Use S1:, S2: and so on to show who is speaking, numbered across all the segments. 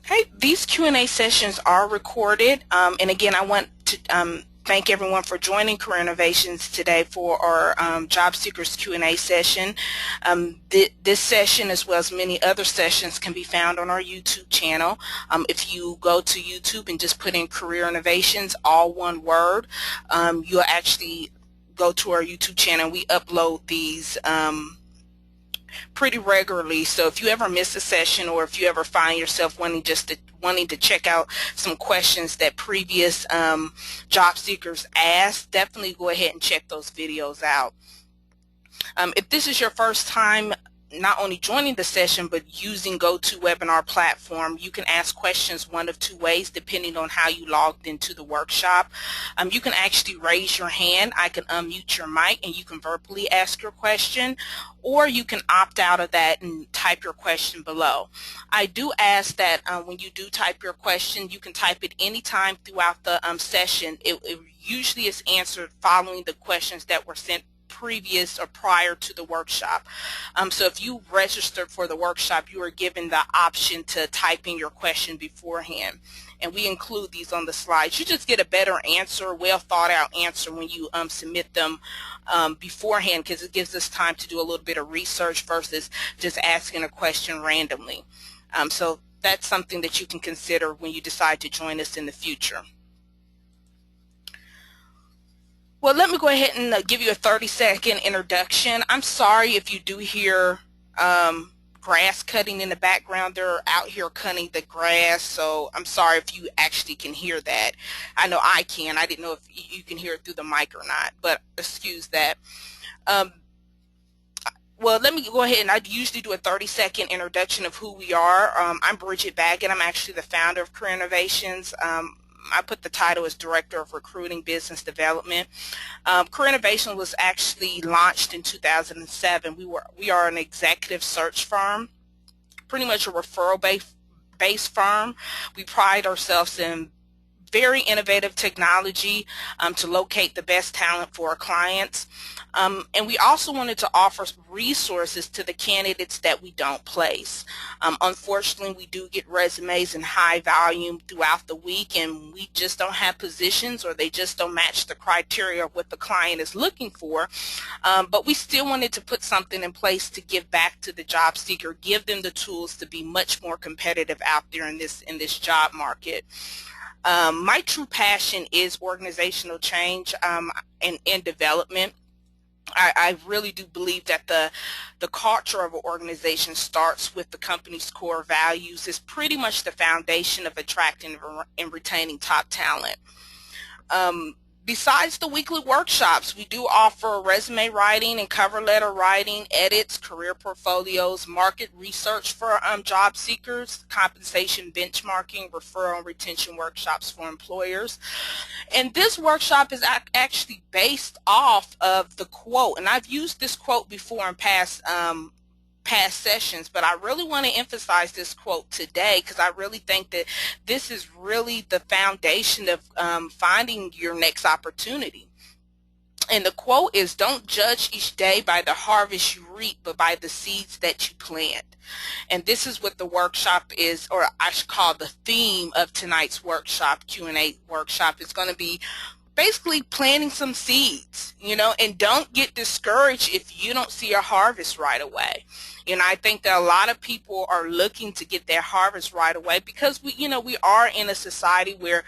S1: Hey, these Q&A sessions are recorded, and again, I want to thank everyone for joining Career Innovations today for our Job Seekers Q&A session. This session, as well as many other sessions, can be found on our YouTube channel. If you go to YouTube and just put in Career Innovations, all one word, you'll actually go to our YouTube channel. We upload these pretty regularly, so if you ever miss a session, or if you ever find yourself wanting to check out some questions that previous job seekers asked, definitely go ahead and check those videos out. If this is your first time not only joining the session but using GoToWebinar platform, you can ask questions one of two ways depending on how you logged into the workshop. You can actually raise your hand, I can unmute your mic, and you can verbally ask your question, or you can opt out of that and type your question below. I do ask that when you do type your question, you can type it anytime throughout the session. It usually is answered following the questions that were sent previous or prior to the workshop. So if you registered for the workshop, you are given the option to type in your question beforehand, and we include these on the slides. You just get a better answer, well thought out answer, when you submit them beforehand, because it gives us time to do a little bit of research versus just asking a question randomly. So that's something that you can consider when you decide to join us in the future. Well, let me go ahead and give you a 30-second introduction. I'm sorry if you do hear grass cutting in the background. They're out here cutting the grass, so I'm sorry if you actually can hear that. I know I can. I didn't know if you can hear it through the mic or not, but excuse that. Well, let me go ahead, and I usually do a 30-second introduction of who we are. I'm Bridget Baggett. I'm actually the founder of Career Innovations. I put the title as Director of Recruiting Business Development. Career Innovation was actually launched in 2007. We are an executive search firm, pretty much a referral-based firm. We pride ourselves in very innovative technology to locate the best talent for our clients. And we also wanted to offer resources to the candidates that we don't place. Unfortunately, we do get resumes in high volume throughout the week, and we just don't have positions, or they just don't match the criteria of what the client is looking for. But we still wanted to put something in place to give back to the job seeker, give them the tools to be much more competitive out there in this job market. My true passion is organizational change and development. I really do believe that the culture of an organization starts with the company's core values. It's pretty much the foundation of attracting and retaining top talent. Besides the weekly workshops, we do offer resume writing and cover letter writing, edits, career portfolios, market research for job seekers, compensation benchmarking, referral and retention workshops for employers. And this workshop is actually based off of the quote, and I've used this quote before in past sessions, but I really want to emphasize this quote today, because I really think that this is really the foundation of finding your next opportunity. And the quote is, "Don't judge each day by the harvest you reap, but by the seeds that you plant." And this is what the workshop is, or I should call the theme of tonight's workshop, Q&A workshop, is going to be basically planting some seeds, and don't get discouraged if you don't see a harvest right away. I think that a lot of people are looking to get their harvest right away, because we are in a society where,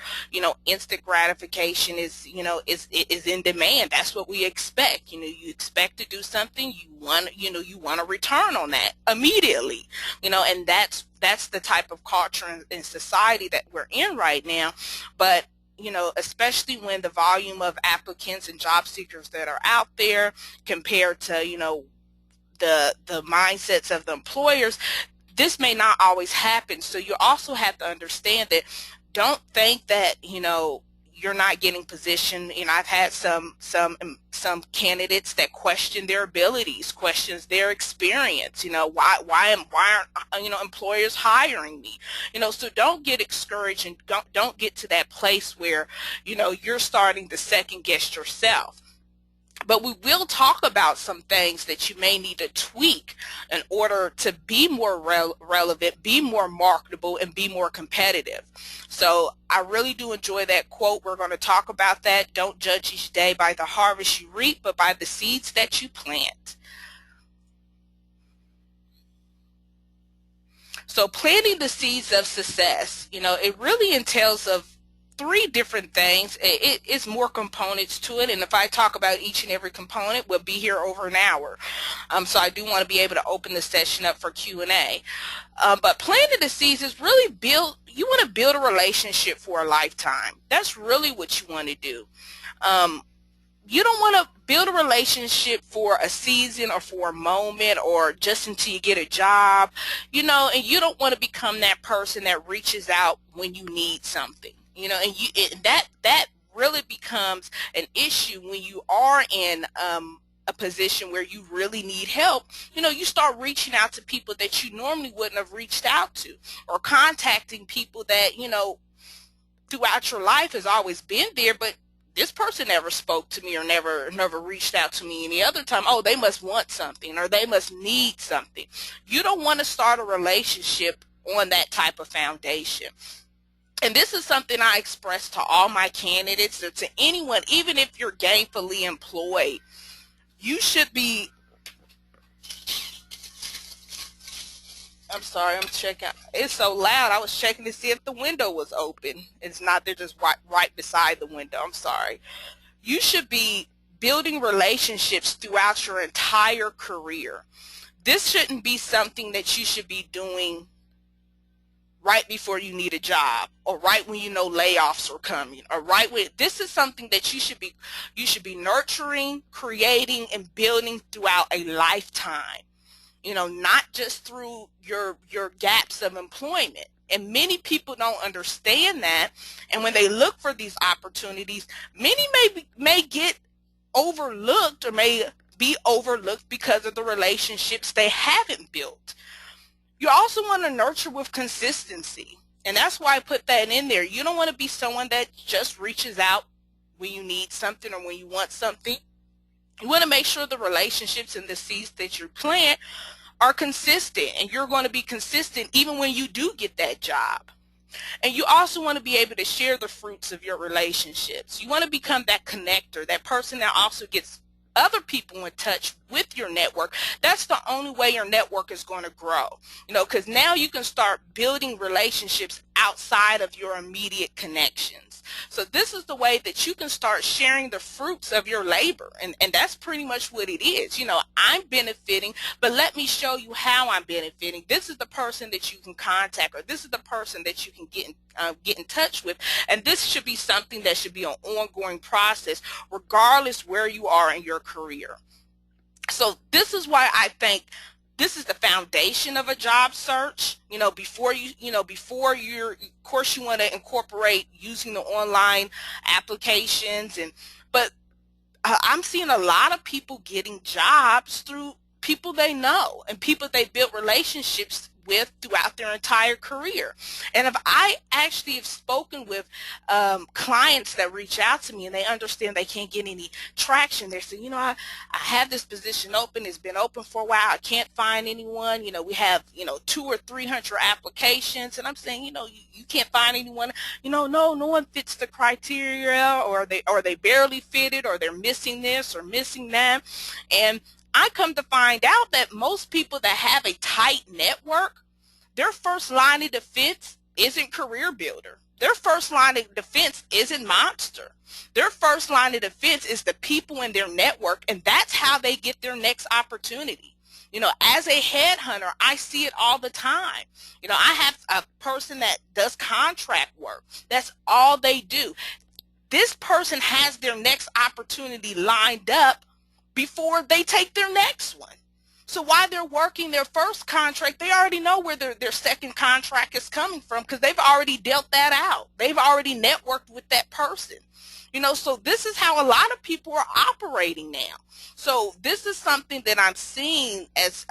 S1: instant gratification is in demand. That's what we expect. You expect to do something, you want a return on that immediately, and that's the type of culture in society that we're in right now. But especially when the volume of applicants and job seekers that are out there compared to, the mindsets of the employers, this may not always happen. So you also have to understand that, don't think that, you're not getting positioned. I've had some candidates that question their abilities, questions their experience. Why aren't employers hiring me? So don't get discouraged, and don't get to that place where you're starting to second guess yourself. But we will talk about some things that you may need to tweak in order to be more relevant, be more marketable, and be more competitive. So I really do enjoy that quote. We're going to talk about that. Don't judge each day by the harvest you reap, but by the seeds that you plant. So planting the seeds of success, it really entails of three different things. It's more components to it, and if I talk about each and every component, we'll be here over an hour. So I do want to be able to open the session up for Q&A. But planting the seeds is really you want to build a relationship for a lifetime. That's really what you want to do. You don't want to build a relationship for a season or for a moment or just until you get a job, and you don't want to become that person that reaches out when you need something, and that really becomes an issue when you are in a position where you really need help. You start reaching out to people that you normally wouldn't have reached out to, or contacting people that, throughout your life has always been there, but this person never spoke to me or never reached out to me any other time. Oh, they must want something or they must need something. You don't want to start a relationship on that type of foundation. And this is something I express to all my candidates or to anyone, even if you're gainfully employed. You should be, I'm sorry, I'm checking. It's so loud. I was checking to see if the window was open. It's not. They're just right beside the window. I'm sorry. You should be building relationships throughout your entire career. This shouldn't be something that you should be doing right before you need a job, or right when layoffs are coming, or right when this is something that you should be nurturing, creating, and building throughout a lifetime. Not just through your gaps of employment. And many people don't understand that. And when they look for these opportunities, many may get overlooked or may be overlooked because of the relationships they haven't built. You also want to nurture with consistency. And that's why I put that in there. You don't want to be someone that just reaches out when you need something or when you want something. You want to make sure the relationships and the seeds that you plant are consistent, and you're going to be consistent even when you do get that job. And you also want to be able to share the fruits of your relationships. You want to become that connector, that person that also gets other people in touch with your network. That's the only way your network is going to grow, because now you can start building relationships outside of your immediate connections. So this is the way that you can start sharing the fruits of your labor, and that's pretty much what it is. I'm benefiting, but let me show you how I'm benefiting. This is the person that you can contact, or this is the person that you can get in touch with, and this should be something that should be an ongoing process regardless where you are in your career. So this is why I think this is the foundation of a job search. Before of course you want to incorporate using the online applications, but I'm seeing a lot of people getting jobs through people they know and people they built relationships with throughout their entire career. And if I actually have spoken with clients that reach out to me and they understand they can't get any traction, they say, I have this position open, it's been open for a while, I can't find anyone, we have 200 or 300 applications, and I'm saying, you can't find anyone, no one fits the criteria, or they barely fit it, or they're missing this or missing that. And I come to find out that most people that have a tight network, their first line of defense isn't Career Builder. Their first line of defense isn't Monster. Their first line of defense is the people in their network, and that's how they get their next opportunity. As a headhunter, I see it all the time. I have a person that does contract work. That's all they do. This person has their next opportunity lined up before they take their next one. So while they're working their first contract, they already know where their second contract is coming from, because they've already dealt that out. They've already networked with that person. So this is how a lot of people are operating now. So this is something that I'm seeing as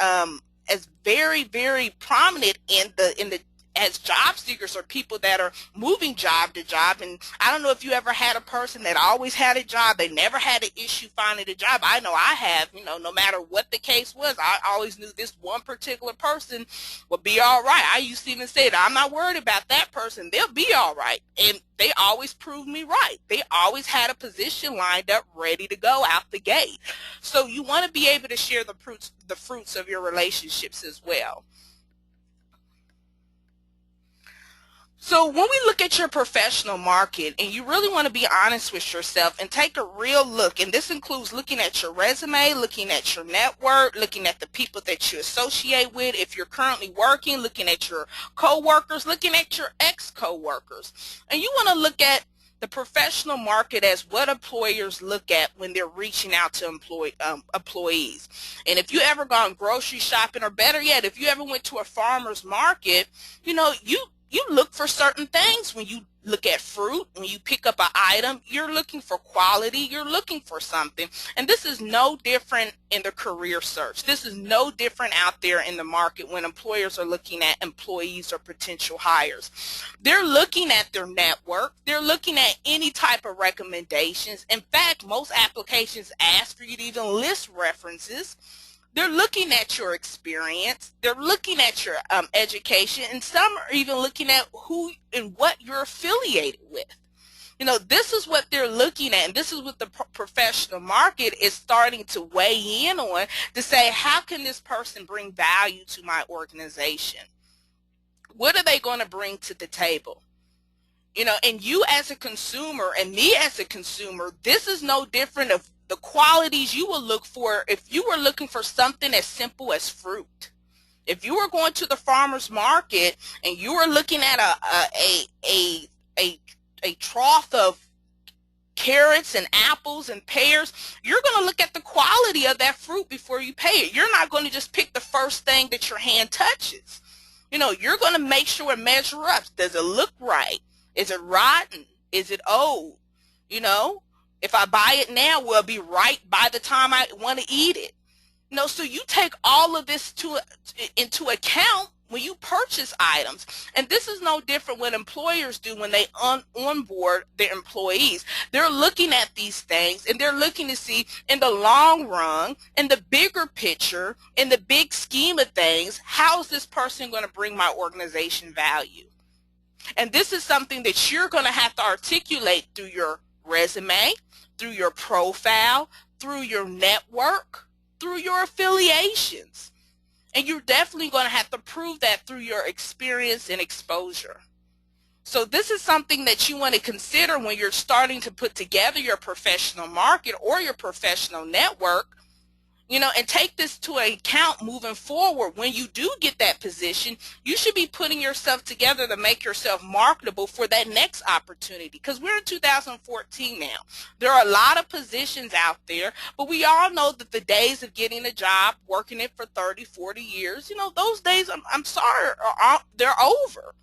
S1: very, very prominent in the as job seekers or people that are moving job to job. And I don't know if you ever had a person that always had a job, they never had an issue finding a job. I know I have, no matter what the case was, I always knew this one particular person would be all right. I used to even say that I'm not worried about that person, they'll be all right. And they always proved me right. They always had a position lined up ready to go out the gate. So you want to be able to share the fruits of your relationships as well. So when we look at your professional market, and you really want to be honest with yourself and take a real look, and this includes looking at your resume, looking at your network, looking at the people that you associate with, if you're currently working, looking at your coworkers, looking at your ex-coworkers. And you want to look at the professional market as what employers look at when they're reaching out to employees. And if you ever gone grocery shopping, or better yet, if you ever went to a farmer's market, you look for certain things. When you look at fruit, when you pick up an item, you're looking for quality, you're looking for something. And this is no different in the career search. This is no different out there in the market when employers are looking at employees or potential hires. They're looking at their network. They're looking at any type of recommendations. In fact, most applications ask for you to even list references. They're looking at your experience, they're looking at your education, and some are even looking at who and what you're affiliated with. This is what they're looking at, and this is what the professional market is starting to weigh in on, to say, how can this person bring value to my organization? What are they going to bring to the table? And you as a consumer and me as a consumer, this is no different of the qualities you will look for if you were looking for something as simple as fruit. If you were going to the farmer's market and you were looking at a trough of carrots and apples and pears, you're going to look at the quality of that fruit before you pay it. You're not going to just pick the first thing that your hand touches. You're going to make sure it measures up. Does it look right? Is it rotten? Is it old? If I buy it now, will it be right by the time I want to eat it? So you take all of this into account when you purchase items. And this is no different what employers do when they onboard their employees. They're looking at these things, and they're looking to see, in the long run, in the bigger picture, in the big scheme of things, how is this person going to bring my organization value? And this is something that you're going to have to articulate through your resume, through your profile, through your network, through your affiliations. And you're definitely going to have to prove that through your experience and exposure. So this is something that you want to consider when you're starting to put together your professional market or your professional network, and take this to account moving forward. When you do get that position, you should be putting yourself together to make yourself marketable for that next opportunity, because we're in 2014 now. There are a lot of positions out there, but we all know that the days of getting a job, working it for 30, 40 years, those days, I'm sorry, they're over.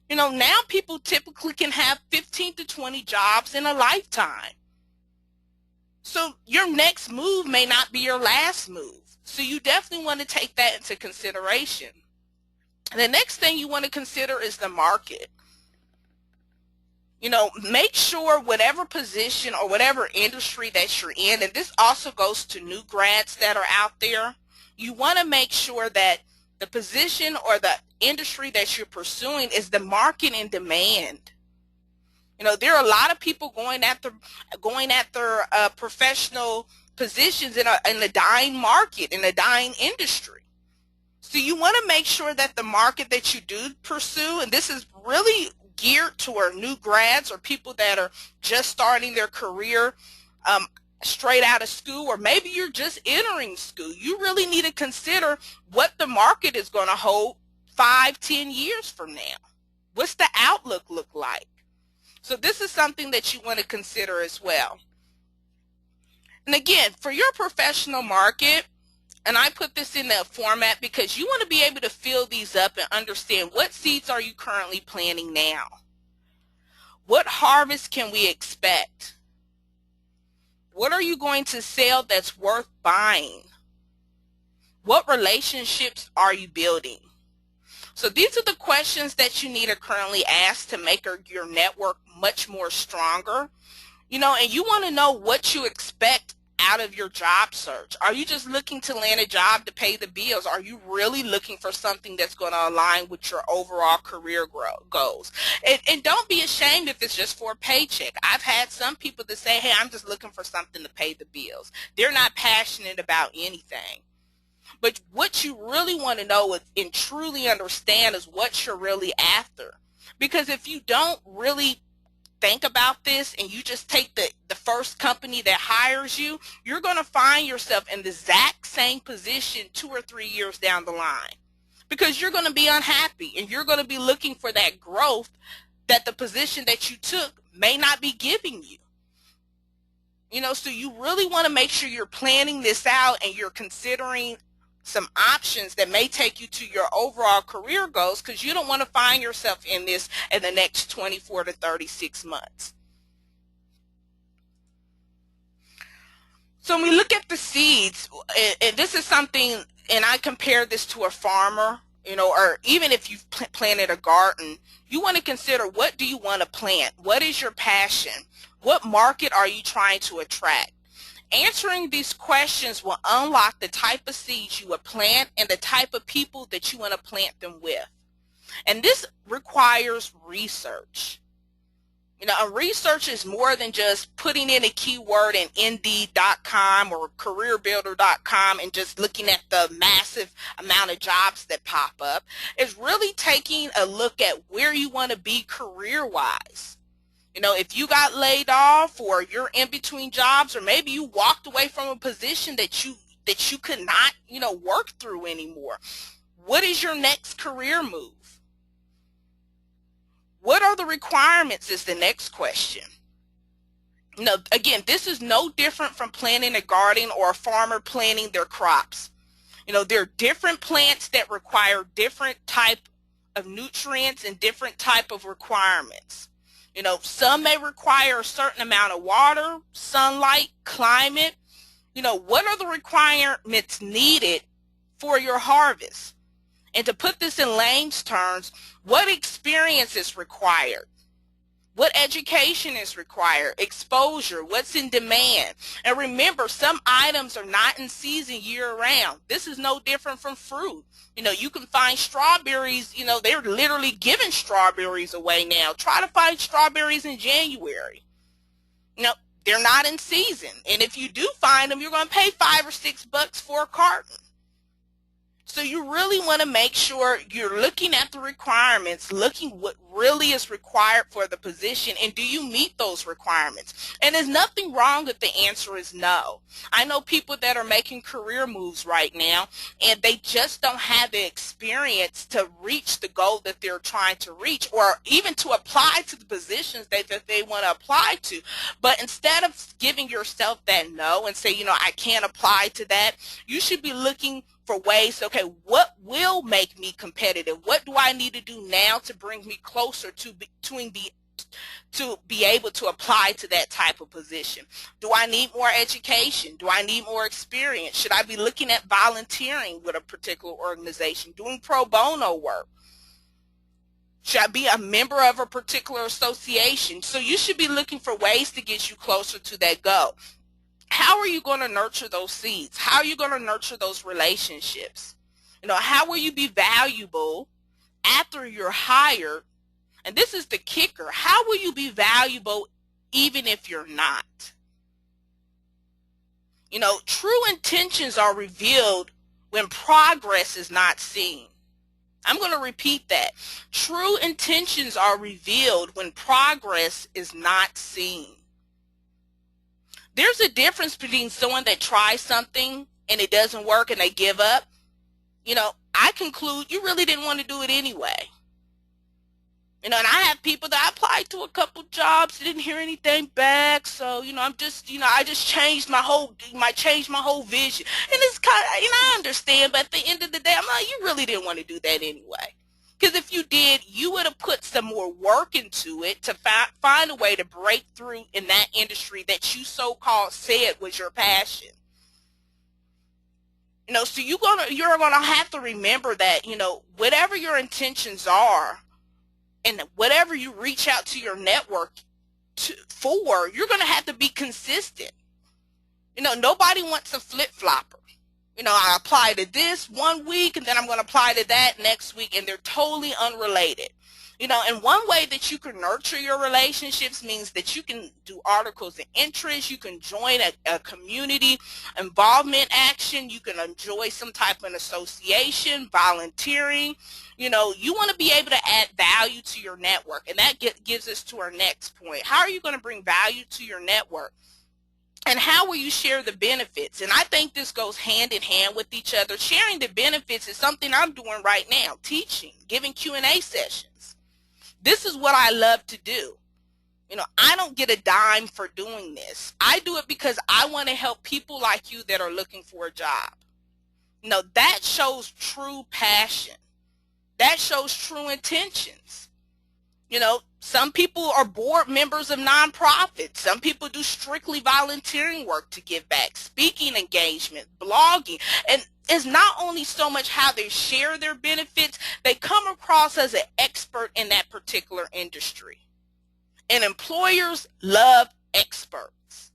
S1: Now people typically can have 15 to 20 jobs in a lifetime. So your next move may not be your last move. So you definitely want to take that into consideration. The next thing you want to consider is the market. Make sure whatever position or whatever industry that you're in, and this also goes to new grads that are out there, you want to make sure that the position or the industry that you're pursuing is the market in demand. There are a lot of people going after professional positions in a dying market, in a dying industry. So you want to make sure that the market that you do pursue, and this is really geared toward new grads or people that are just starting their career straight out of school, or maybe you're just entering school, you really need to consider what the market is going to hold 5-10 years from now. What's the outlook look like? So this is something that you want to consider as well. And again, for your professional market, and I put this in that format because you want to be able to fill these up and understand what seeds are you currently planting now. What harvest can we expect? What are you going to sell that's worth buying? What relationships are you building? So these are the questions that you need to currently ask to make your network much more stronger. And you want to know what you expect out of your job search. Are you just looking to land a job to pay the bills? Are you really looking for something that's going to align with your overall career goals? And don't be ashamed if it's just for a paycheck. I've had some people that say, hey, I'm just looking for something to pay the bills. They're not passionate about anything. But what you really want to know and truly understand is what you're really after. Because if you don't really think about this and you just take the first company that hires you, you're going to find yourself in the exact same position 2 or 3 years down the line, because you're going to be unhappy and you're going to be looking for that growth that the position that you took may not be giving you. So you really want to make sure you're planning this out and you're considering some options that may take you to your overall career goals, because you don't want to find yourself in this in the next 24 to 36 months. So when we look at the seeds, and this is something, and I compare this to a farmer, or even if you've planted a garden, you want to consider, what do you want to plant? What is your passion? What market are you trying to attract? Answering these questions will unlock the type of seeds you would plant and the type of people that you want to plant them with. And this requires research. Research is more than just putting in a keyword in Indeed.com or CareerBuilder.com and just looking at the massive amount of jobs that pop up. It's really taking a look at where you want to be career-wise. If you got laid off, or you're in between jobs, or maybe you walked away from a position that you could not, work through anymore. What is your next career move? What are the requirements is the next question. Again, this is no different from planting a garden or a farmer planting their crops. There are different plants that require different type of nutrients and different type of requirements. Some may require a certain amount of water, sunlight, climate. What are the requirements needed for your harvest? And to put this in layman's terms, what experience is required? What education is required? Exposure, what's in demand? And remember, some items are not in season year-round. This is no different from fruit. You can find strawberries, they're literally giving strawberries away now. Try to find strawberries in January. They're not in season. And if you do find them, you're going to pay $5 or $6 for a carton. So you really want to make sure you're looking at the requirements, looking what really is required for the position, and do you meet those requirements? And there's nothing wrong if the answer is no. I know people that are making career moves right now, and they just don't have the experience to reach the goal that they're trying to reach, or even to apply to the positions that they want to apply to. But instead of giving yourself that no and say, I can't apply to that, you should be looking for ways, okay, what will make me competitive? What do I need to do now to bring me closer to be able to apply to that type of position? Do I need more education? Do I need more experience? Should I be looking at volunteering with a particular organization, doing pro bono work? Should I be a member of a particular association? So you should be looking for ways to get you closer to that goal. How are you going to nurture those seeds? How are you going to nurture those relationships? How will you be valuable after you're hired? And this is the kicker. How will you be valuable even if you're not? True intentions are revealed when progress is not seen. I'm going to repeat that. True intentions are revealed when progress is not seen. There's a difference between someone that tries something and it doesn't work and they give up. I conclude you really didn't want to do it anyway. And I have people that I applied to a couple jobs, didn't hear anything back, so I'm just I just changed my whole vision. And it's kind of I understand, but at the end of the day, I'm like, you really didn't want to do that anyway. Because if you did, you would have put some more work into it to find a way to break through in that industry that you so-called said was your passion. So you're gonna have to remember that, whatever your intentions are and whatever you reach out to your network for, you're gonna have to be consistent. Nobody wants a flip-flopper. I apply to this one week and then I'm going to apply to that next week, and they're totally unrelated. And one way that you can nurture your relationships means that you can do articles of interest, you can join a community involvement action, you can enjoy some type of association, volunteering. You want to be able to add value to your network, and that gives us to our next point. How are you going to bring value to your network? And how will you share the benefits? And I think this goes hand in hand with each other. Sharing the benefits is something I'm doing right now, teaching, giving Q&A sessions. This is what I love to do. I don't get a dime for doing this. I do it because I want to help people like you that are looking for a job. That shows true passion. That shows true intentions. Some people are board members of nonprofits. Some people do strictly volunteering work to give back, speaking engagement, blogging. And it's not only so much how they share their benefits, they come across as an expert in that particular industry. And employers love experts.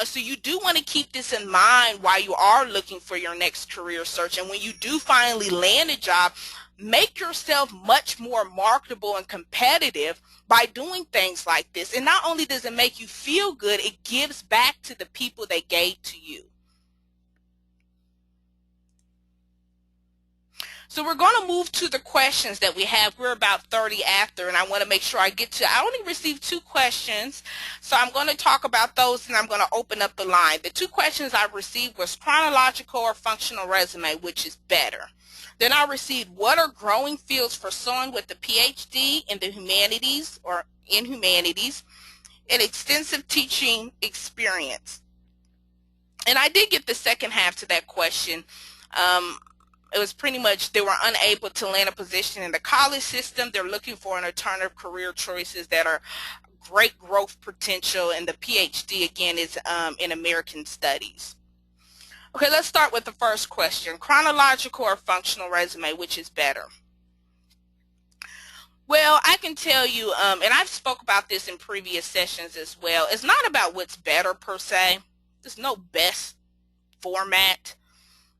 S1: So you do want to keep this in mind while you are looking for your next career search. And when you do finally land a job, make yourself much more marketable and competitive by doing things like this. And not only does it make you feel good, it gives back to the people that gave to you. So we're going to move to the questions that we have. We're about 30 after, and I want to make sure I get to, I only received 2 questions, so I'm going to talk about those, and I'm going to open up the line. The 2 questions I received was chronological or functional resume, which is better. Then I received, what are growing fields for someone with a Ph.D. in the humanities or in humanities and extensive teaching experience? And I did get the second half to that question. It was pretty much they were unable to land a position in the college system. They're looking for an alternative career choices that are great growth potential, and the Ph.D. again is in American Studies. Okay, let's start with the first question. Chronological or functional resume, which is better? Well, I can tell you, and I've spoke about this in previous sessions as well, it's not about what's better per se. There's no best format,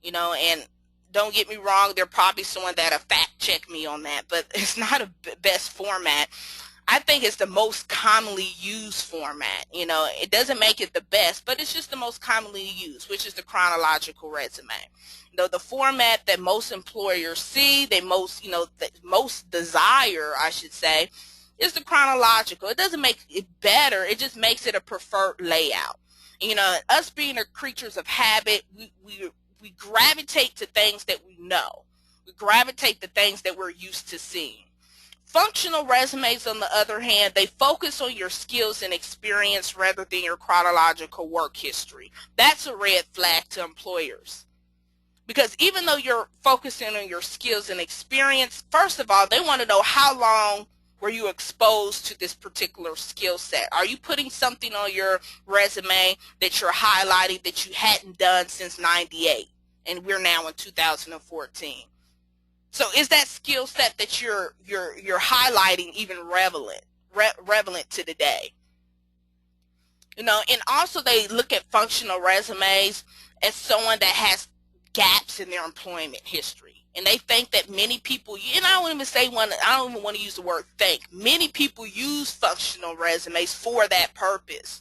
S1: and don't get me wrong, there'll probably someone that'll fact check me on that, but it's not a best format. I think it's the most commonly used format. It doesn't make it the best, but it's just the most commonly used, which is the chronological resume. The format that most employers see, that most desire, I should say, is the chronological. It doesn't make it better, it just makes it a preferred layout. Us being creatures of habit, we gravitate to things that we know. We gravitate to things that we're used to seeing. Functional resumes, on the other hand, they focus on your skills and experience rather than your chronological work history. That's a red flag to employers. Because even though you're focusing on your skills and experience, first of all, they want to know how long were you exposed to this particular skill set. Are you putting something on your resume that you're highlighting that you hadn't done since '98, and we're now in 2014? So is that skill set that you're highlighting even relevant to today? And also they look at functional resumes as someone that has gaps in their employment history. And they think that many people, and I don't even want to use the word think. Many people use functional resumes for that purpose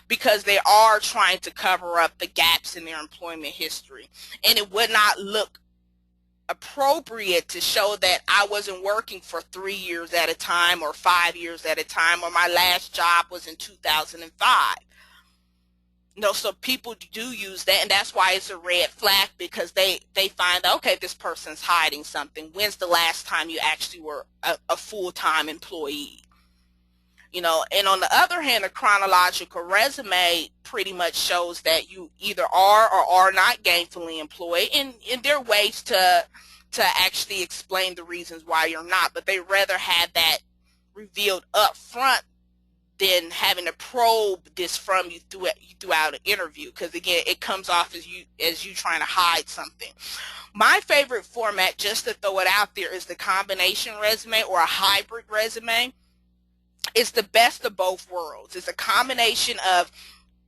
S1: because they are trying to cover up the gaps in their employment history. And it would not look appropriate to show that I wasn't working for 3 years at a time or 5 years at a time, or my last job was in 2005. So people do use that, and that's why it's a red flag, because they find, okay, this person's hiding something. When's the last time you actually were a full-time employee? And on the other hand, a chronological resume pretty much shows that you either are or are not gainfully employed, and there are ways to actually explain the reasons why you're not, but they rather have that revealed up front than having to probe this from you throughout an interview, because again, it comes off as you trying to hide something. My favorite format, just to throw it out there, is the combination resume or a hybrid resume. It's the best of both worlds. It's a combination of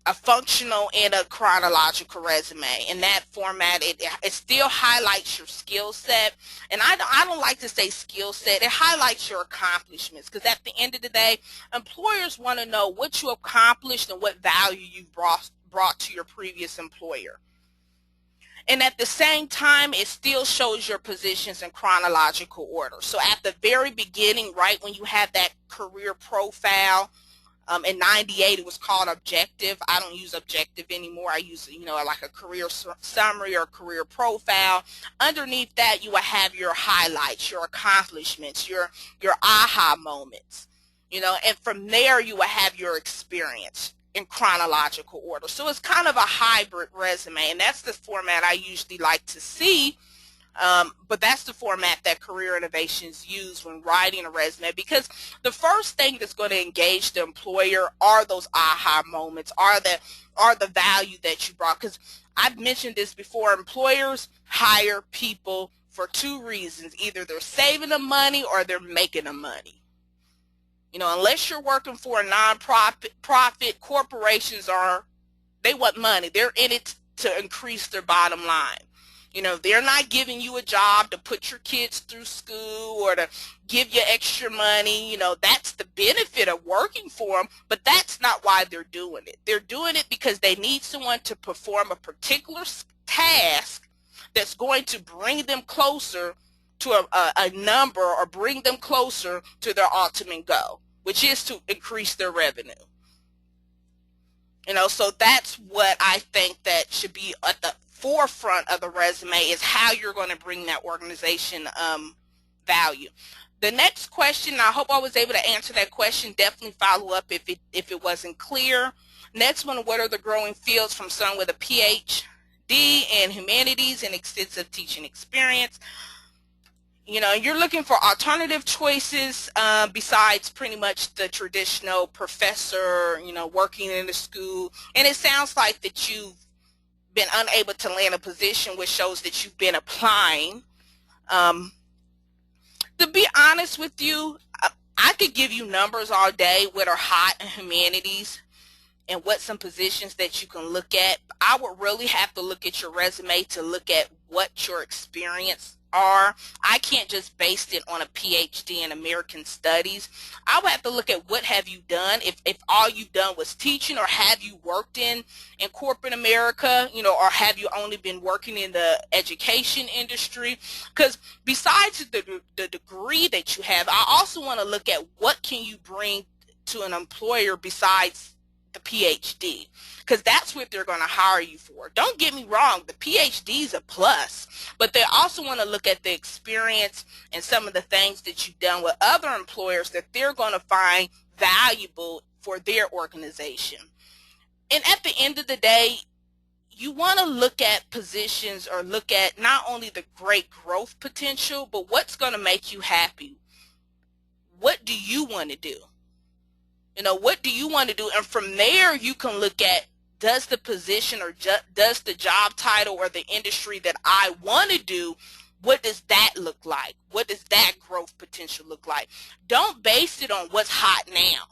S1: a functional and a chronological resume. In that format, it still highlights your skill set. And I don't like to say skill set. It highlights your accomplishments, because at the end of the day, employers want to know what you accomplished and what value you brought to your previous employer. And at the same time, it still shows your positions in chronological order. So at the very beginning, right when you have that career profile, in 98 it was called objective. I don't use objective anymore. I use, like a career summary or career profile. Underneath that, you will have your highlights, your accomplishments, your aha moments, and from there you will have your experience in chronological order. So it's kind of a hybrid resume, and that's the format I usually like to see. But that's the format that Career Innovations use when writing a resume, because the first thing that's going to engage the employer are those aha moments, are the value that you brought. Because I've mentioned this before, employers hire people for two reasons: either they're saving them money or they're making them money. Unless you're working for a non-profit, corporations they want money. They're in it to increase their bottom line. They're not giving you a job to put your kids through school or to give you extra money. That's the benefit of working for them, but that's not why they're doing it. They're doing it because they need someone to perform a particular task that's going to bring them closer to a number, or bring them closer to their ultimate goal, which is to increase their revenue. So that's what I think that should be at the forefront of the resume, is how you're going to bring that organization value. The next question, I hope I was able to answer that question. Definitely follow up if it wasn't clear. Next one, what are the growing fields from someone with a Ph.D. in humanities and extensive teaching experience? You're looking for alternative choices besides pretty much the traditional professor, working in the school. And it sounds like that you've been unable to land a position, which shows that you've been applying. To be honest with you, I could give you numbers all day what are hot in humanities and what some positions that you can look at. I would really have to look at your resume to look at what your experience are. I can't just base it on a Ph.D. in American Studies. I would have to look at what have you done, if all you've done was teaching, or have you worked in corporate America, or have you only been working in the education industry? Because besides the degree that you have, I also want to look at what can you bring to an employer besides the Ph.D., because that's what they're going to hire you for. Don't get me wrong, the Ph.D. is a plus, but they also want to look at the experience and some of the things that you've done with other employers that they're going to find valuable for their organization. And at the end of the day, you want to look at positions, or look at not only the great growth potential, but what's going to make you happy. What do you want to do? What do you want to do? And from there, you can look at, does the position or does the job title or the industry that I want to do, what does that look like? What does that growth potential look like? Don't base it on what's hot now.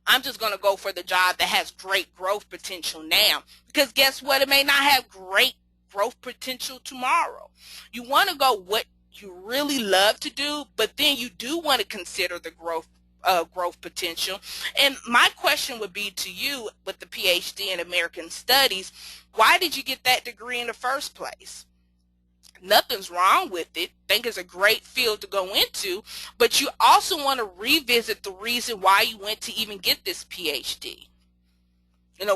S1: I'm just going to go for the job that has great growth potential now, because guess what? It may not have great growth potential tomorrow. You want to go what you really love to do, but then you do want to consider the growth potential. And my question would be to you, with the Ph.D. in American Studies, why did you get that degree in the first place? Nothing's wrong with it. I think it's a great field to go into, but you also want to revisit the reason why you went to even get this Ph.D.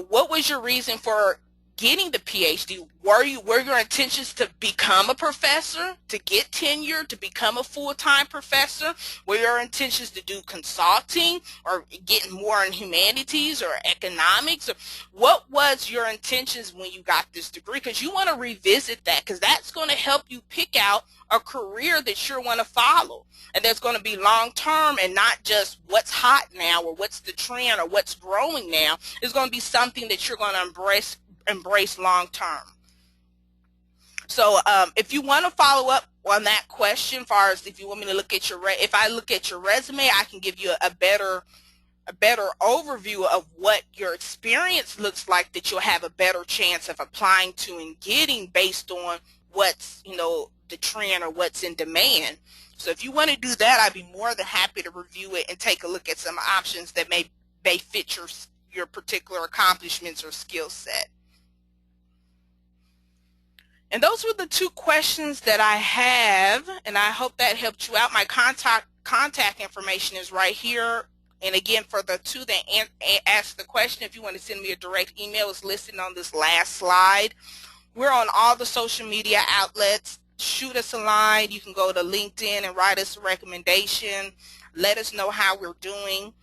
S1: What was your reason for getting the Ph.D.? Were your intentions to become a professor, to get tenure, to become a full-time professor? Were your intentions to do consulting or get more in humanities or economics? Or what was your intentions when you got this degree? Because you want to revisit that, because that's going to help you pick out a career that you're going to follow, and that's going to be long term and not just what's hot now or what's the trend or what's growing now. It's going to be something that you're going to embrace long term. So if you want to follow up on that question, as far as if you want me to look at if I look at your resume, I can give you a better overview of what your experience looks like, that you'll have a better chance of applying to and getting based on what's, the trend or what's in demand. So if you want to do that, I'd be more than happy to review it and take a look at some options that may fit your particular accomplishments or skill set. And those were the 2 questions that I have, and I hope that helped you out. My contact information is right here. And again, for the 2 that asked the question, if you want to send me a direct email, it's listed on this last slide. We're on all the social media outlets. Shoot us a line. You can go to LinkedIn and write us a recommendation. Let us know how we're doing.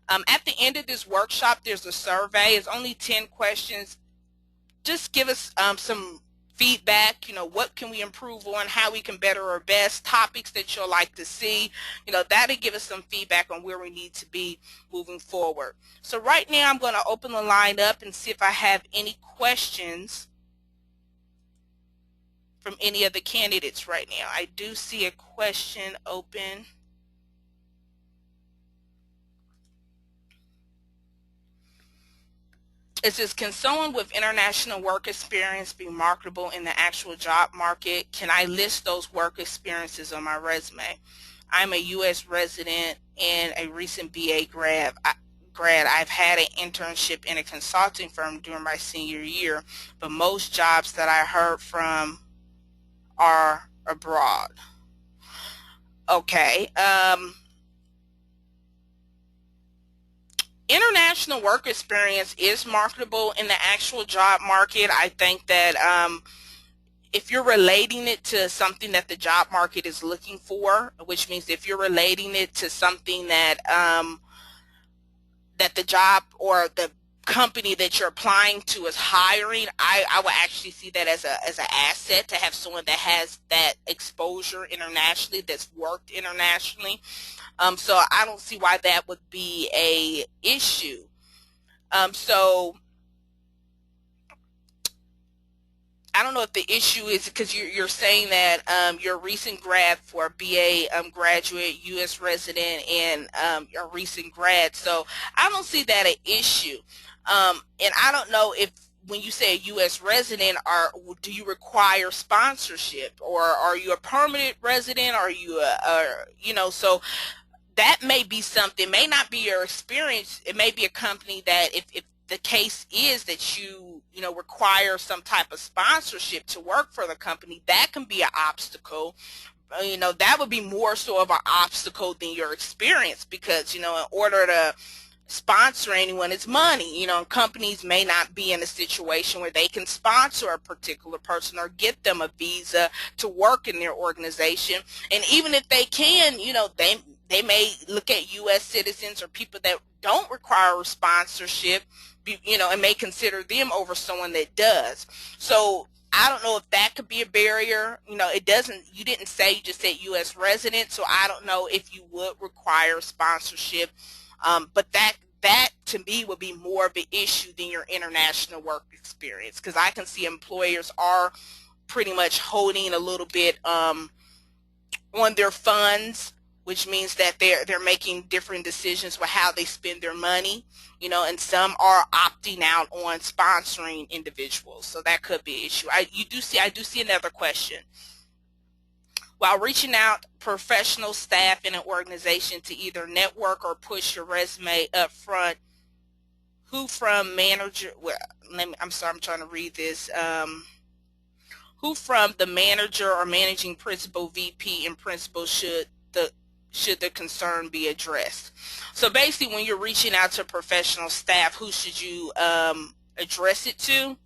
S1: At the end of this workshop, there's a survey. It's only 10 questions. Just give us some feedback, what can we improve on, how we can better our best, topics that you'll like to see, that'll give us some feedback on where we need to be moving forward. So right now I'm going to open the line up and see if I have any questions from any of the candidates right now. I do see a question open. It says, can someone with international work experience be marketable in the actual job market? Can I list those work experiences on my resume? I'm a U.S. resident and a recent BA grad. I've had an internship in a consulting firm during my senior year, but most jobs that I heard from are abroad. Okay. International work experience is marketable in the actual job market. I think that if you're relating it to something that the job market is looking for, which means if you're relating it to something that that the job or the company that you're applying to is hiring, I would actually see that as an asset to have someone that has that exposure internationally, that's worked internationally. So I don't see why that would be a issue. So I don't know if the issue is because you're saying that you're a recent grad for a BA graduate, U.S. resident, and a recent grad. So I don't see that an issue. And I don't know if when you say a U.S. resident, do you require sponsorship, or are you a permanent resident? Are you so that may be something, may not be your experience. It may be a company that if the case is that you require some type of sponsorship to work for the company, that can be an obstacle. That would be more so of an obstacle than your experience, because in order to sponsor anyone, it's money. Companies may not be in a situation where they can sponsor a particular person or get them a visa to work in their organization. And even if they can, they may look at U.S. citizens or people that don't require a sponsorship, and may consider them over someone that does. So I don't know if that could be a barrier. It doesn't. You didn't say, you just said U.S. resident, so I don't know if you would require sponsorship. But that to me would be more of an issue than your international work experience, because I can see employers are pretty much holding a little bit on their funds, which means that they're making different decisions with how they spend their money, and some are opting out on sponsoring individuals. So that could be an issue. I do see another question. While reaching out professional staff in an organization to either network or push your resume up front, who from manager, I'm sorry, I'm trying to read this. Who from the manager or managing principal, VP, and principal should the concern be addressed? So basically, when you're reaching out to professional staff, who should you address it to?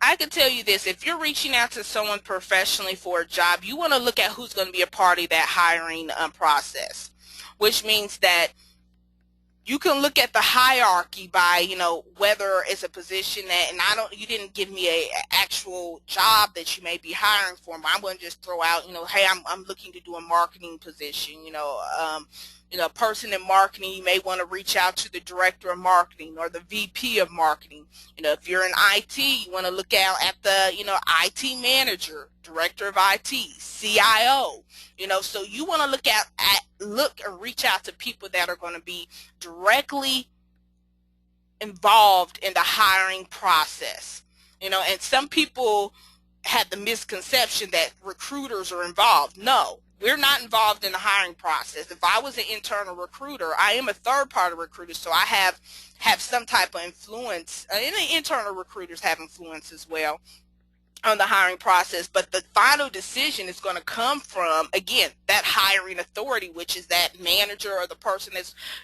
S1: I can tell you this: if you're reaching out to someone professionally for a job, you want to look at who's going to be a part of that hiring process, which means that You can look at the hierarchy by, whether it's a position that, and you didn't give me a actual job that you may be hiring for, but I'm going to just throw out, hey, I'm looking to do a marketing position, a person in marketing, you may want to reach out to the director of marketing or the VP of marketing. If you're in IT, you want to look out at the, IT manager, director of IT, CIO. So you want to look and reach out to people that are going to be directly involved in the hiring process. And some people have the misconception that recruiters are involved. No, we're not involved in the hiring process. If I was an internal recruiter, I am a third-party recruiter, so I have some type of influence, and the internal recruiters have influence as well on the hiring process, but the final decision is going to come from, again, that hiring authority, which is that manager or the person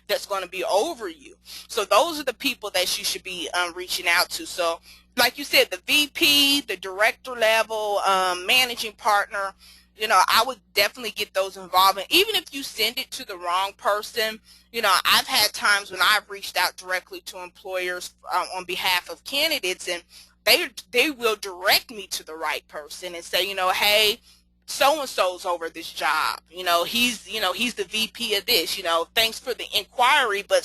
S1: that's going to be over you. So those are the people that you should be reaching out to. So like you said, the VP, the director level, managing partner, I would definitely get those involved. And even if you send it to the wrong person, I've had times when I've reached out directly to employers on behalf of candidates, and they will direct me to the right person and say, hey, so and so's over this job. He's the VP of this. Thanks for the inquiry, but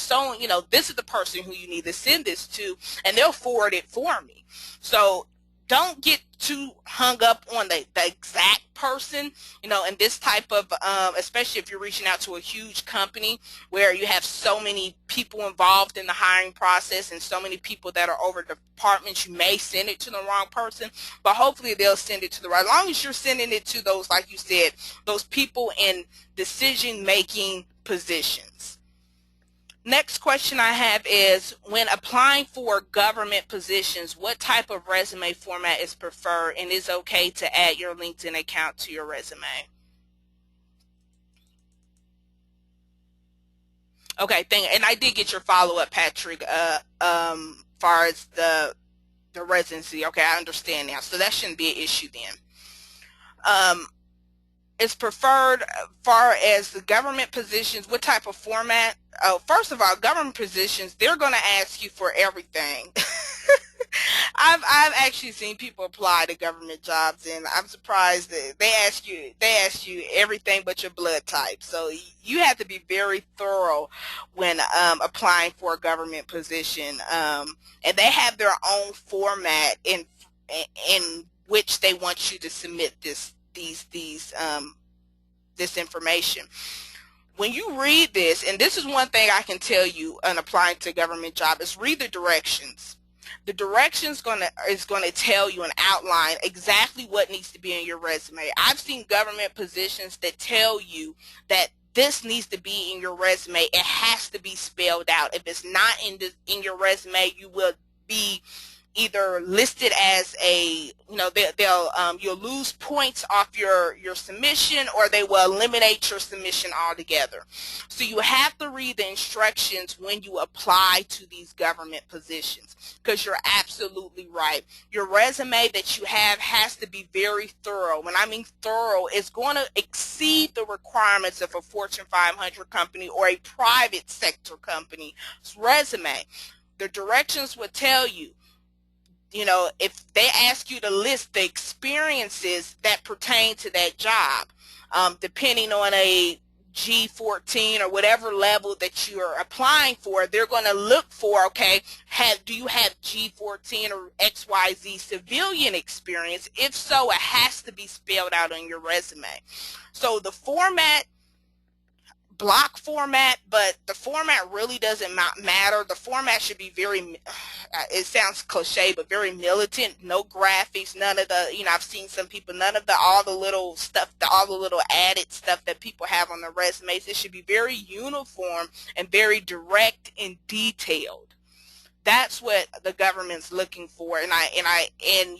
S1: this is the person who you need to send this to, and they'll forward it for me. So don't get too hung up on the exact person, and this type of, especially if you're reaching out to a huge company where you have so many people involved in the hiring process and so many people that are over departments, you may send it to the wrong person, but hopefully they'll send it to the right. As long as you're sending it to those, like you said, those people in decision-making positions. Next question I have is, when applying for government positions, what type of resume format is preferred, and is it okay to add your LinkedIn account to your resume? Okay, and I did get your follow-up, Patrick, far as the residency. Okay, I understand now. So that shouldn't be an issue then. It's preferred far as the government positions, what type of format? First of all, government positions, they're going to ask you for everything. I've actually seen people apply to government jobs, and I'm surprised that they ask you everything but your blood type. So you have to be very thorough when applying for a government position, and they have their own format in which they want you to submit this information. When you read this, and this is one thing I can tell you on applying to a government job, is read the directions. The directions is gonna tell you and outline exactly what needs to be in your resume. I've seen government positions that tell you that this needs to be in your resume. It has to be spelled out. If it's not in your resume, you will be either listed as a, you'll lose points off your submission, or they will eliminate your submission altogether. So you have to read the instructions when you apply to these government positions, because you're absolutely right. Your resume that you have has to be very thorough. When I mean thorough, it's going to exceed the requirements of a Fortune 500 company or a private sector company's resume. The directions will tell you, if they ask you to list the experiences that pertain to that job, depending on a G14 or whatever level that you're applying for, they're going to look for, okay, do you have G14 or XYZ civilian experience? If so, it has to be spelled out on your resume. So the format, block format, but the format really doesn't matter. The format should be very, it sounds cliche, but very militant. No graphics, none of the, I've seen some people, none of all the little stuff, all the little added stuff that people have on their resumes. It should be very uniform and very direct and detailed. That's what the government's looking for, and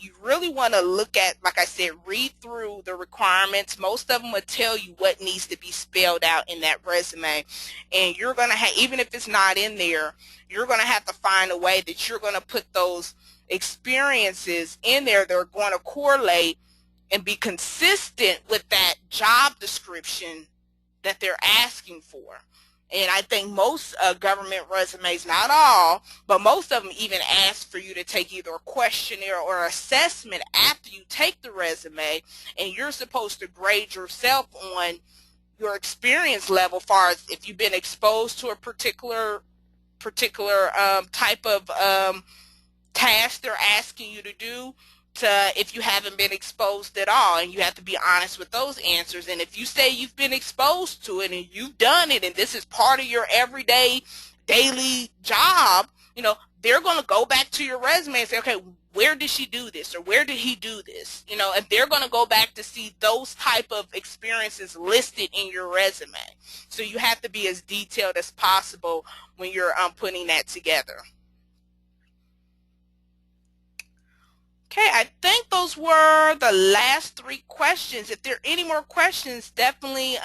S1: you really want to look at, like I said, read through the requirements. Most of them will tell you what needs to be spelled out in that resume, and you're going to have, even if it's not in there, you're going to have to find a way that you're going to put those experiences in there that are going to correlate and be consistent with that job description that they're asking for. And I think most government resumes, not all, but most of them even ask for you to take either a questionnaire or assessment after you take the resume, and you're supposed to grade yourself on your experience level, far as if you've been exposed to a particular type of task they're asking you to do, to if you haven't been exposed at all, and you have to be honest with those answers. And if you say you've been exposed to it and you've done it and this is part of your everyday daily job, they're going to go back to your resume and say, okay, where did she do this, or where did he do this, and they're going to go back to see those type of experiences listed in your resume. So you have to be as detailed as possible when you're putting that together. Okay, I think those were the last 3 questions. If there are any more questions, definitely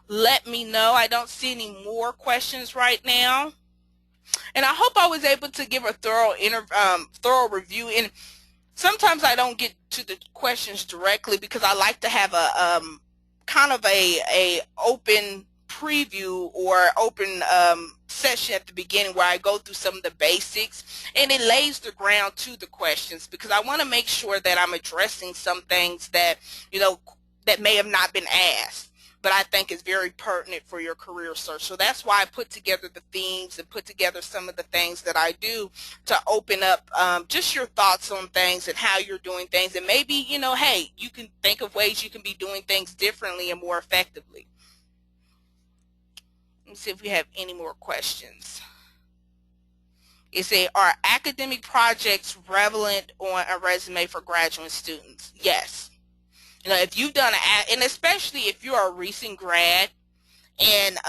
S1: let me know. I don't see any more questions right now. And I hope I was able to give a thorough review. And sometimes I don't get to the questions directly because I like to have a kind of a open preview or open session at the beginning where I go through some of the basics, and it lays the ground to the questions, because I want to make sure that I'm addressing some things that that may have not been asked, but I think is very pertinent for your career search. So that's why I put together the themes and put together some of the things that I do to open up just your thoughts on things and how you're doing things, and maybe hey, you can think of ways you can be doing things differently and more effectively. Let's see if we have any more questions. It says, are academic projects relevant on a resume for graduate students? Yes. If you've done and especially if you're a recent grad, and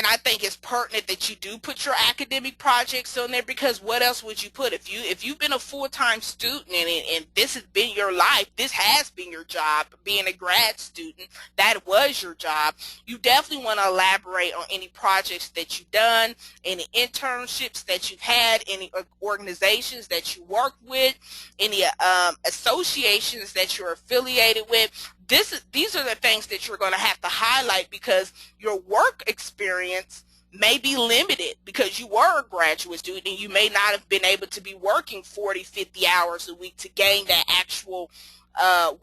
S1: I think it's pertinent that you do put your academic projects on there, because what else would you put? If you've been a full-time student and this has been your life, this has been your job, being a grad student, that was your job, you definitely want to elaborate on any projects that you've done, any internships that you've had, any organizations that you worked with, any associations that you're affiliated with. These are the things that you're going to have to highlight, because your work experience may be limited because you were a graduate student and you may not have been able to be working 40, 50 hours a week to gain that actual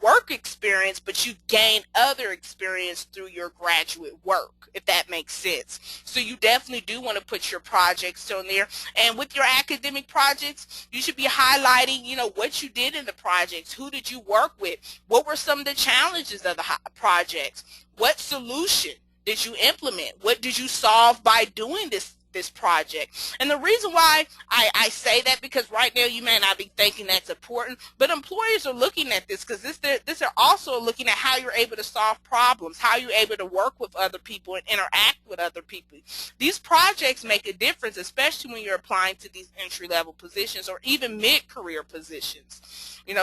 S1: work experience, but you gained other experience through your graduate work, if that makes sense. So you definitely do want to put your projects on there. And with your academic projects, you should be highlighting, what you did in the projects, who did you work with, what were some of the challenges of the projects, what solution did you implement, what did you solve by doing this project. And the reason why I say that, because right now you may not be thinking that's important, but employers are looking at this, because this are also looking at how you're able to solve problems, how you're able to work with other people and interact with other people. These projects make a difference, especially when you're applying to these entry-level positions or even mid-career positions.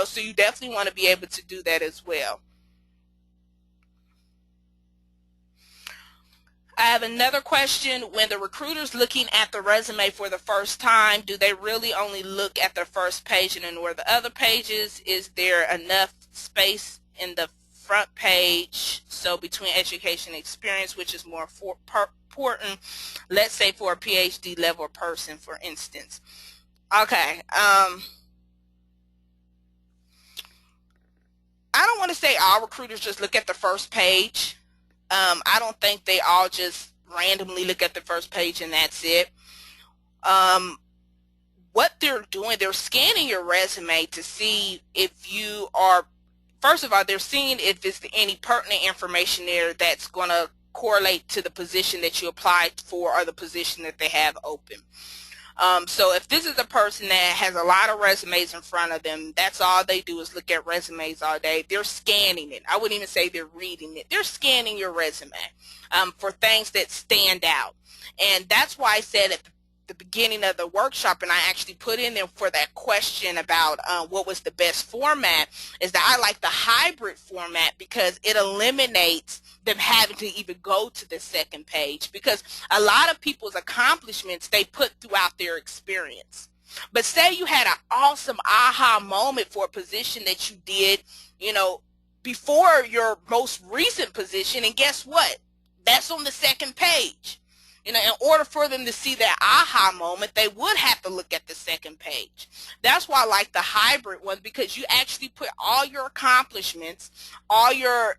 S1: So you definitely want to be able to do that as well. I have another question. When the recruiter's looking at the resume for the first time, do they really only look at the first page and ignore the other pages? Is there enough space in the front page, so between education and experience, which is more important, let's say for a PhD level person, for instance? Okay. I don't want to say all recruiters just look at the first page. I don't think they all just randomly look at the first page and that's it. What they're doing, they're scanning your resume to see if you are, first of all, they're seeing if there's any pertinent information there that's going to correlate to the position that you applied for or the position that they have open. So if this is a person that has a lot of resumes in front of them, that's all they do is look at resumes all day. They're scanning it. I wouldn't even say they're reading it. They're scanning your resume for things that stand out. And that's why I said at the beginning of the workshop, and I actually put in there for that question about what was the best format, is that I like the hybrid format, because it eliminates them having to even go to the second page, because a lot of people's accomplishments they put throughout their experience. But say you had an awesome aha moment for a position that you did, before your most recent position, and guess what? That's on the second page. You know, in order for them to see that aha moment, they would have to look at the second page. That's why I like the hybrid ones, because you actually put all your accomplishments, all your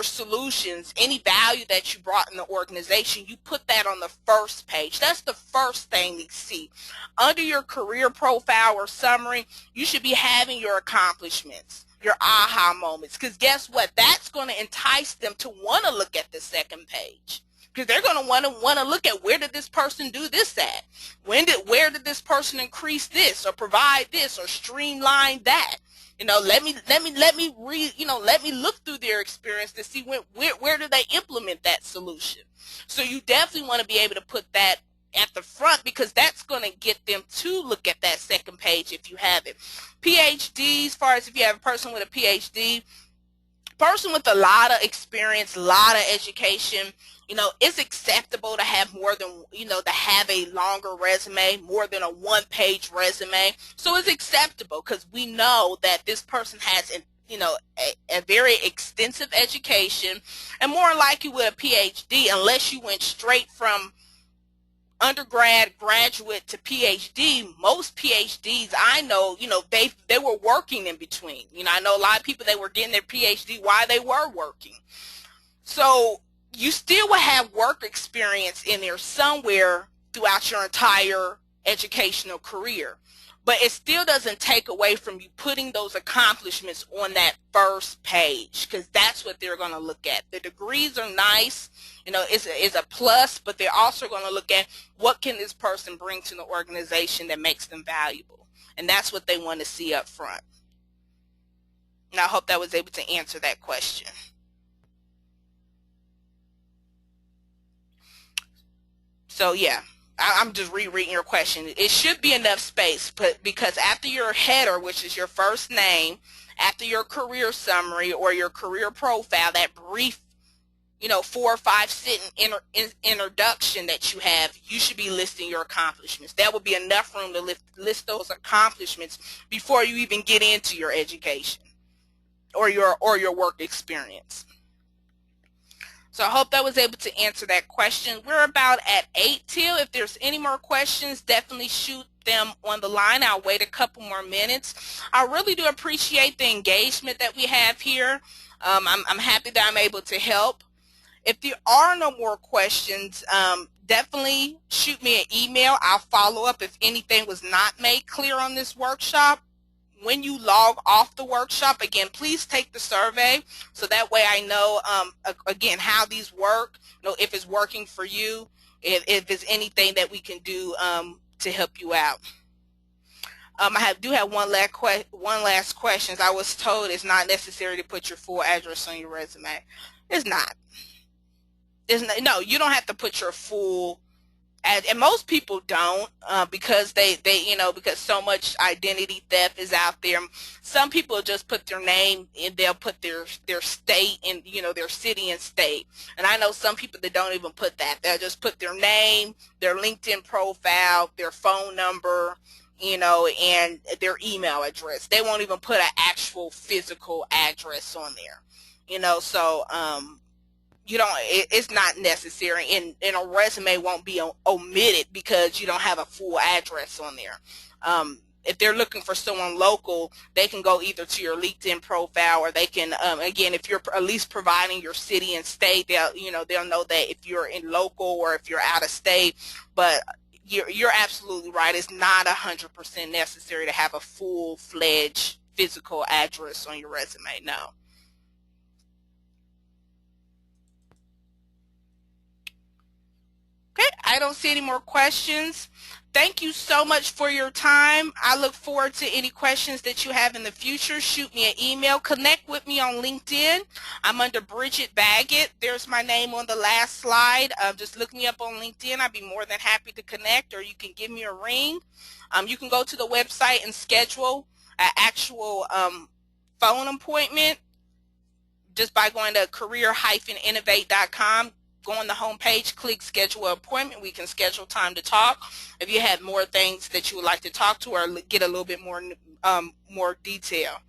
S1: solutions, any value that you brought in the organization, you put that on the first page. That's the first thing they see. Under your career profile or summary, you should be having your accomplishments, your aha moments, because guess what? That's going to entice them to want to look at the second page, because they're going to want to look at, where did this person do this at? Where did this person increase this or provide this or streamline that? You know, let me read, you know, let me look through their experience to see where do they implement that solution. So you definitely want to be able to put that at the front, because that's going to get them to look at that second page if you have it. PhD, as far as if you have a person with a PhD, person with a lot of experience, a lot of education, you know, it's acceptable to have more than, you know, to have a longer resume, more than a one-page resume. So it's acceptable, because we know that this person has, you know, a very extensive education, and more likely with a PhD, unless you went straight from undergrad, graduate to PhD, most PhDs I know, you know, they were working in between. You know, I know a lot of people that were getting their PhD while they were working. So you still will have work experience in there somewhere throughout your entire educational career. But it still doesn't take away from you putting those accomplishments on that first page, because that's what they're going to look at. The degrees are nice, you know, is a plus, but they're also going to look at, what can this person bring to the organization that makes them valuable? And that's what they want to see up front. And I hope that was able to answer that question. So yeah, I'm just rereading your question. It should be enough space, but because after your header, which is your first name, after your career summary or your career profile, that brief, you know, 4 or 5 sentence introduction that you have, you should be listing your accomplishments. That would be enough room to list those accomplishments before you even get into your education or your work experience. So I hope that was able to answer that question. We're about at 8 till. If there's any more questions, definitely shoot them on the line. I'll wait a couple more minutes. I really do appreciate the engagement that we have here. I'm happy that I'm able to help. If there are no more questions, definitely shoot me an email. I'll follow up if anything was not made clear on this workshop. When you log off the workshop, again, please take the survey, so that way I know, again, how these work, you know, if it's working for you, if there's anything that we can do to help you out. I do have one last question. I was told it's not necessary to put your full address on your resume. It's not. No, you don't have to put your full, and most people don't, because they you know, because so much identity theft is out there. Some people just put their name and they'll put their state and, you know, their city and state. And I know some people that don't even put that. They'll just put their name, their LinkedIn profile, their phone number, you know, and their email address. They won't even put an actual physical address on there, you know. So you don't, it's not necessary, and a resume won't be omitted because you don't have a full address on there. If they're looking for someone local, they can go either to your LinkedIn profile, or they can, again, if you're at least providing your city and state, they'll know that if you're in local or if you're out of state. But you're absolutely right. It's not 100% necessary to have a full-fledged physical address on your resume. No. Okay, I don't see any more questions. Thank you so much for your time. I look forward to any questions that you have in the future. Shoot me an email. Connect with me on LinkedIn. I'm under Bridget Baggett. There's my name on the last slide. Just look me up on LinkedIn. I'd be more than happy to connect, or you can give me a ring. You can go to the website and schedule an actual phone appointment just by going to career-innovate.com. Go on the home page, click schedule an appointment. We can schedule time to talk. If you have more things that you would like to talk to or get a little bit more detail.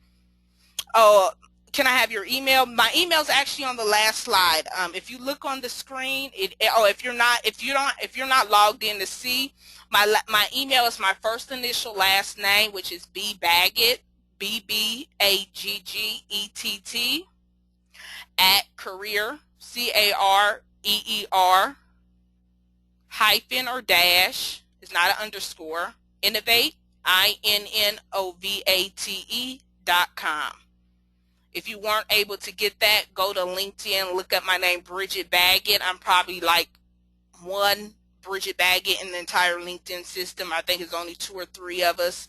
S1: Oh, can I have your email? My email is actually on the last slide. If you look on the screen, if you're not logged in to see, my email is my first initial last name, which is B Baggett, BBAGGETT at career, CAREER hyphen or dash, is not an underscore, innovate, INNOVATE.com. If you weren't able to get that, go to LinkedIn, look up my name, Bridget Baggett. I'm probably like one Bridget Baggett in the entire LinkedIn system. I think it's only 2 or 3 of us.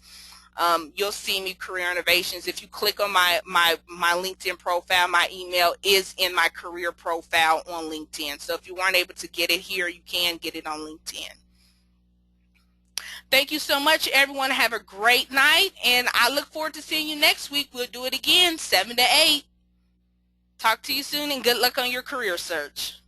S1: You'll see me, Career Innovations. If you click on my LinkedIn profile, my email is in my career profile on LinkedIn. So if you weren't able to get it here, you can get it on LinkedIn. Thank you so much, everyone. Have a great night, and I look forward to seeing you next week. We'll do it again, 7 to 8. Talk to you soon, and good luck on your career search.